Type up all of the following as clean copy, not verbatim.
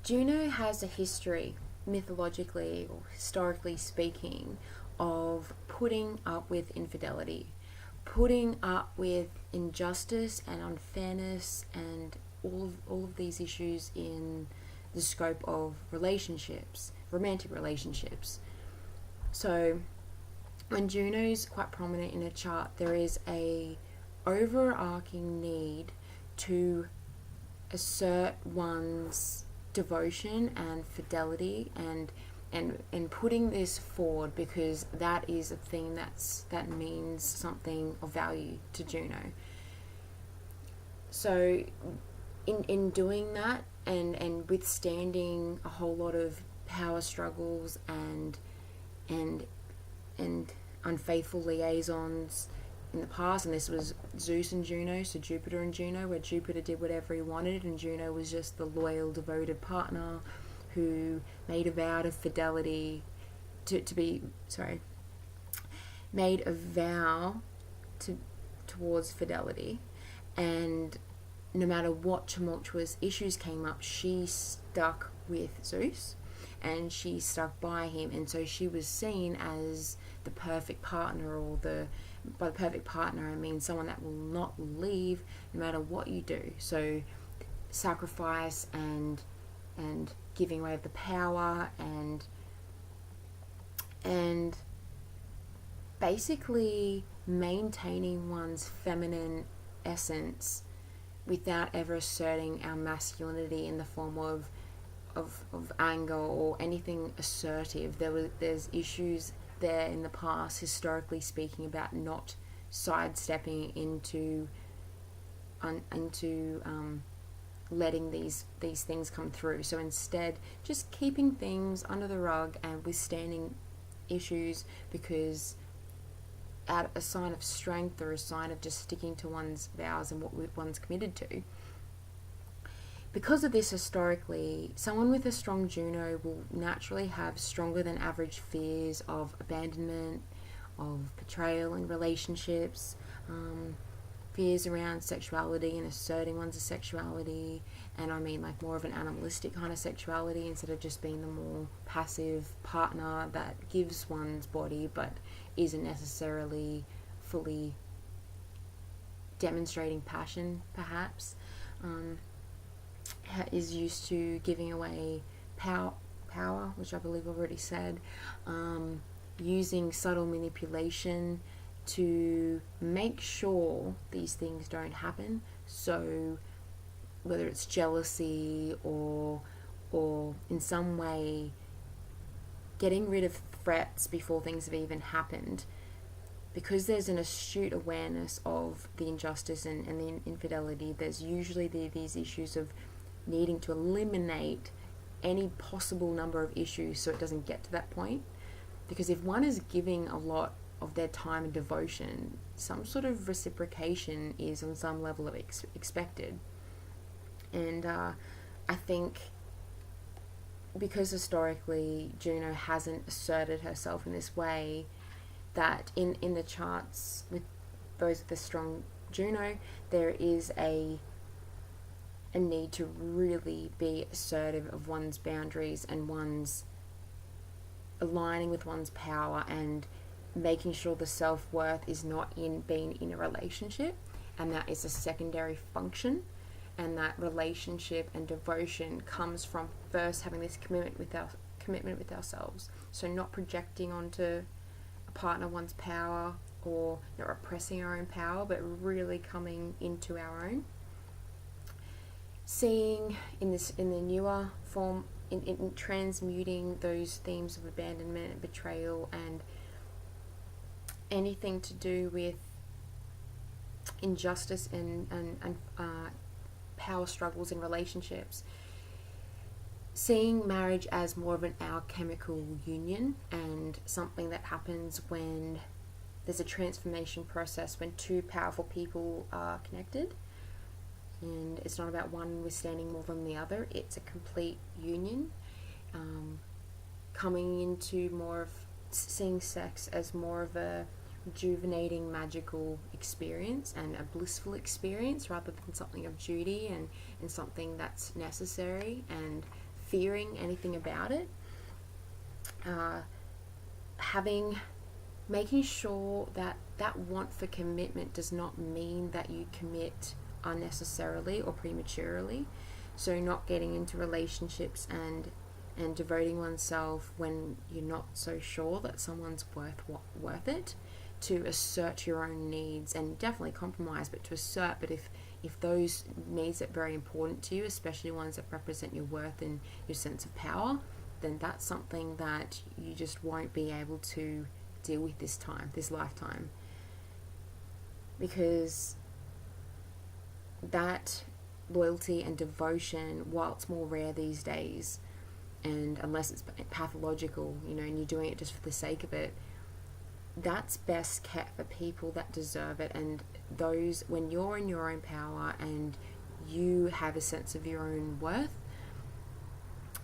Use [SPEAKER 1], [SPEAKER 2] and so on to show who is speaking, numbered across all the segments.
[SPEAKER 1] Juno has a history, mythologically or historically speaking, of putting up with infidelity, putting up with injustice and unfairness and all of these issues in the scope of relationships, romantic relationships. So when Juno's quite prominent in a chart, there is a overarching need to assert one's devotion and fidelity and putting this forward, because that is a thing that means something of value to Juno. So in doing that and withstanding a whole lot of power struggles and unfaithful liaisons in the past, and this was Zeus and Juno, so Jupiter and Juno, where Jupiter did whatever he wanted and Juno was just the loyal, devoted partner who made a vow of fidelity made a vow towards fidelity, and no matter what tumultuous issues came up, she stuck with Zeus and she stuck by him, and so she was seen as the perfect partner, or by the perfect partner I mean someone that will not leave no matter what you do. So sacrifice and giving away of the power and basically maintaining one's feminine essence without ever asserting our masculinity in the form of anger or anything assertive. There's issues there in the past, historically speaking, about not sidestepping into letting these things come through. So instead, just keeping things under the rug and withstanding issues because out a sign of strength or a sign of just sticking to one's vows and what one's committed to. Because of this, historically, someone with a strong Juno will naturally have stronger than average fears of abandonment, of betrayal in relationships, fears around sexuality and asserting one's sexuality, and I mean like more of an animalistic kind of sexuality instead of just being the more passive partner that gives one's body but isn't necessarily fully demonstrating passion, perhaps. Is used to giving away power, which I believe I've already said, using subtle manipulation to make sure these things don't happen. So whether it's jealousy or in some way getting rid of threats before things have even happened, because there's an astute awareness of the injustice and the infidelity, there's usually these issues of needing to eliminate any possible number of issues so it doesn't get to that point. Because if one is giving a lot of their time and devotion, some sort of reciprocation is on some level of expected. And I think because historically Juno hasn't asserted herself in this way, that in the charts with those with the strong Juno, there is a need to really be assertive of one's boundaries and one's aligning with one's power and making sure the self-worth is not in being in a relationship, and that is a secondary function, and that relationship and devotion comes from first having this commitment with ourselves. So not projecting onto a partner one's power or not repressing our own power, but really coming into our own. Seeing in the newer form, in transmuting those themes of abandonment and betrayal and anything to do with injustice and power struggles in relationships, seeing marriage as more of an alchemical union and something that happens when there's a transformation process when two powerful people are connected. And it's not about one withstanding more than the other, it's a complete union, coming into more of seeing sex as more of a rejuvenating magical experience and a blissful experience rather than something of duty and something that's necessary and fearing anything about it. Making sure that that want for commitment does not mean that you commit unnecessarily or prematurely. So not getting into relationships and devoting oneself when you're not so sure that someone's worth it, to assert your own needs, and definitely compromise, but to assert. But if those needs are very important to you, especially ones that represent your worth and your sense of power, then that's something that you just won't be able to deal with this lifetime, because that loyalty and devotion, while it's more rare these days, and unless it's pathological, and you're doing it just for the sake of it, that's best kept for people that deserve it. And those, when you're in your own power and you have a sense of your own worth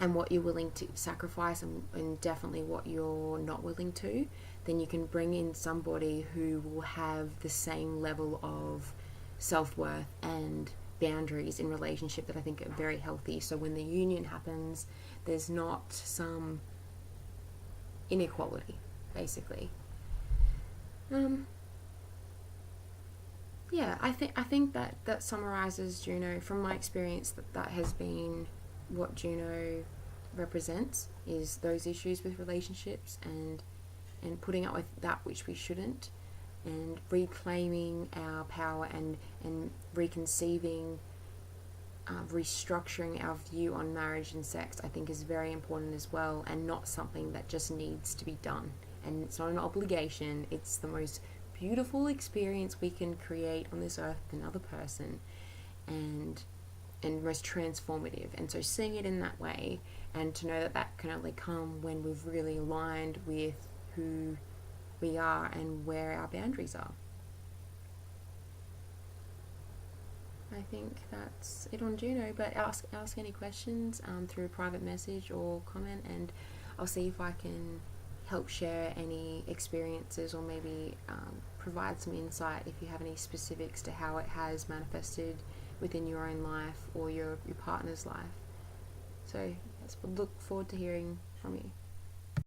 [SPEAKER 1] and what you're willing to sacrifice, and definitely what you're not willing to, then you can bring in somebody who will have the same level of self-worth and boundaries in relationship that I think are very healthy. So when the union happens, there's not some inequality, basically. I think that summarizes Juno. From my experience, that has been what Juno represents, is those issues with relationships and putting up with that which we shouldn't, and reclaiming our power and reconceiving, restructuring our view on marriage and sex, I think is very important as well, and not something that just needs to be done. And it's not an obligation. It's the most beautiful experience we can create on this earth with another person, and most transformative. And so seeing it in that way, and to know that that can only come when we've really aligned with who we are and where our boundaries are. I think that's it on Juno, but ask any questions through a private message or comment, and I'll see if I can help share any experiences, or maybe provide some insight if you have any specifics to how it has manifested within your own life or your partner's life. So yes, we'll look forward to hearing from you.